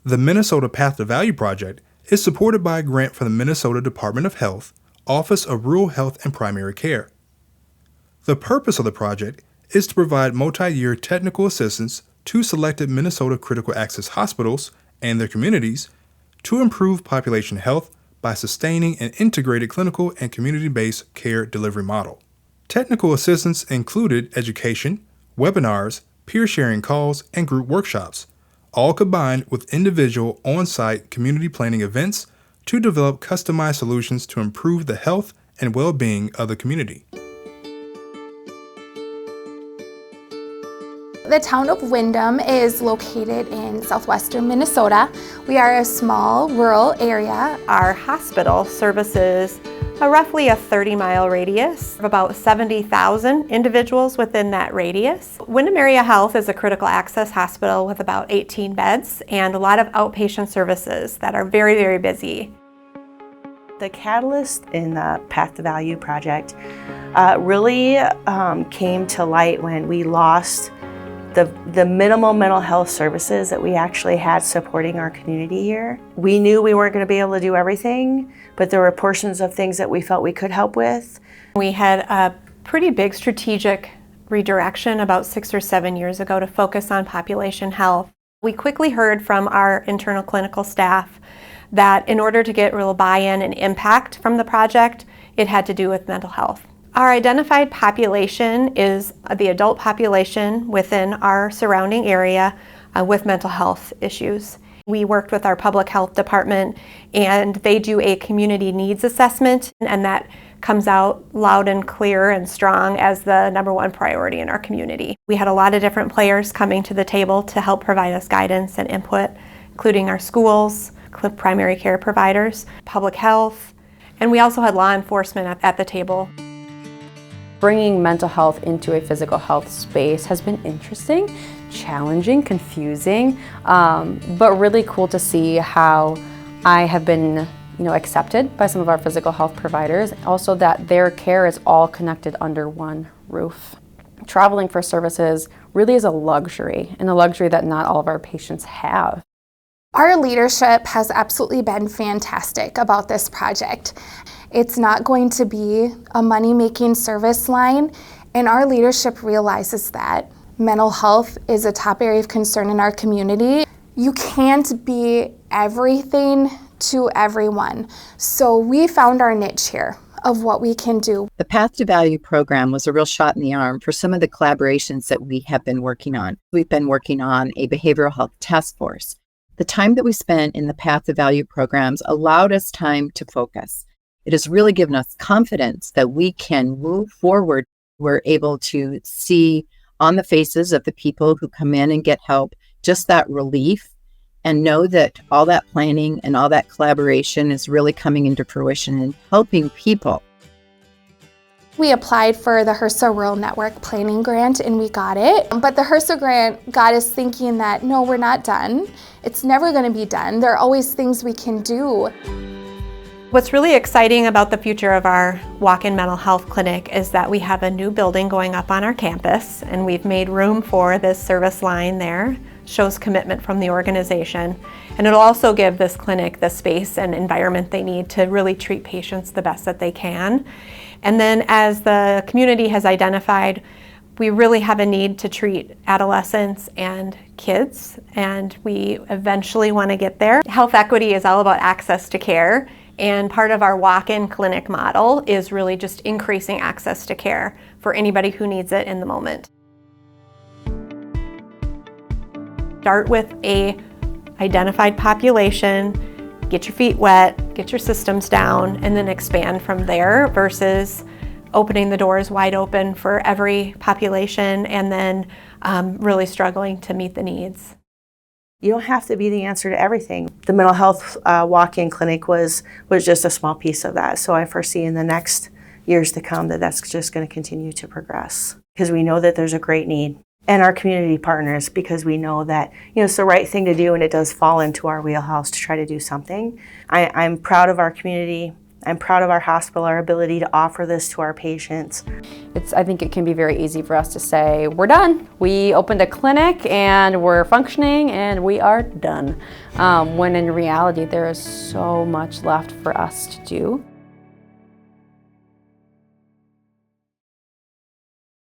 The Minnesota Path to Value project is supported by a grant from the Minnesota Department of Health, Office of Rural Health and Primary Care. The purpose of the project is to provide multi-year technical assistance to selected Minnesota critical access hospitals and their communities to improve population health by sustaining an integrated clinical and community-based care delivery model. Technical assistance included education, webinars, peer-sharing calls, and group workshops, all combined with individual on-site community planning events to develop customized solutions to improve the health and well-being of the community. The town of Windom is located in southwestern Minnesota. We are a small rural area. Our hospital services roughly a 30-mile radius of about 70,000 individuals within that radius. Windom Area Health is a critical access hospital with about 18 beds and a lot of outpatient services that are very, very busy. The catalyst in the Path to Value project really came to light when we lost the minimal mental health services that we actually had supporting our community here. We knew we weren't going to be able to do everything, but there were portions of things that we felt we could help with. We had a pretty big strategic redirection about 6 or 7 years ago to focus on population health. We quickly heard from our internal clinical staff that in order to get real buy-in and impact from the project, it had to do with mental health. Our identified population is the adult population within our surrounding area with mental health issues. We worked with our public health department and they do a community needs assessment, and that comes out loud and clear and strong as the #1 priority in our community. We had a lot of different players coming to the table to help provide us guidance and input, including our schools, primary care providers, public health, and we also had law enforcement at the table. Bringing mental health into a physical health space has been interesting, challenging, confusing, but really cool to see how I have been accepted by some of our physical health providers. Also that their care is all connected under one roof. Traveling for services really is a luxury, and a luxury that not all of our patients have. Our leadership has absolutely been fantastic about this project. It's not going to be a money-making service line, and our leadership realizes that mental health is a top area of concern in our community. You can't be everything to everyone, so we found our niche here of what we can do. The Path to Value program was a real shot in the arm for some of the collaborations that we have been working on. We've been working on a behavioral health task force. The time that we spent in the Path to Value programs allowed us time to focus. It has really given us confidence that we can move forward. We're able to see on the faces of the people who come in and get help just that relief, and know that all that planning and all that collaboration is really coming into fruition and helping people. We applied for the HRSA Rural Network Planning Grant and we got it. But the HRSA grant got us thinking that, no, we're not done. It's never going to be done. There are always things we can do. What's really exciting about the future of our walk-in mental health clinic is that we have a new building going up on our campus, and we've made room for this service line there. Shows commitment from the organization, and it'll also give this clinic the space and environment they need to really treat patients the best that they can. And then as the community has identified, we really have a need to treat adolescents and kids, and we eventually want to get there. Health equity is all about access to care, and part of our walk-in clinic model is really just increasing access to care for anybody who needs it in the moment. Start with a identified population, get your feet wet, get your systems down, and then expand from there versus opening the doors wide open for every population and then really struggling to meet the needs. You don't have to be the answer to everything. The mental health walk-in clinic was just a small piece of that. So I foresee in the next years to come that that's just going to continue to progress, because we know that there's a great need. And our community partners, because we know that it's the right thing to do, and it does fall into our wheelhouse to try to do something. I'm proud of our community. I'm proud of our hospital, our ability to offer this to our patients. I think it can be very easy for us to say, we're done. We opened a clinic and we're functioning and we are done. When in reality, there is so much left for us to do.